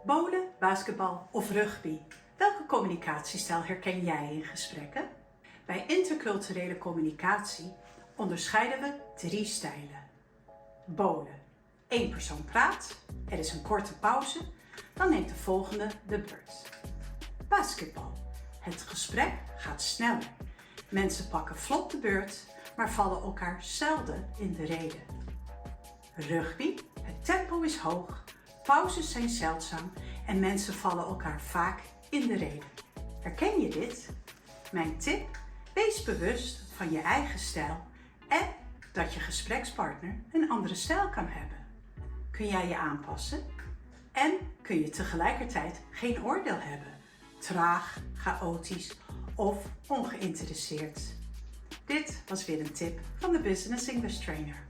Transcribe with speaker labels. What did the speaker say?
Speaker 1: Bowlen, basketbal of rugby? Welke communicatiestijl herken jij in gesprekken? Bij interculturele communicatie onderscheiden we 3 stijlen. Bowlen. 1 persoon praat, er is een korte pauze, dan neemt de volgende de beurt. Basketbal. Het gesprek gaat sneller. Mensen pakken vlot de beurt, maar vallen elkaar zelden in de rede. Rugby. Het tempo is hoog, pauzes zijn zeldzaam en mensen vallen elkaar vaak in de rede. Herken je dit? Mijn tip? Wees bewust van je eigen stijl en dat je gesprekspartner een andere stijl kan hebben. Kun jij je aanpassen? En kun je tegelijkertijd geen oordeel hebben? Traag, chaotisch of ongeïnteresseerd? Dit was weer een tip van de Business English Trainer.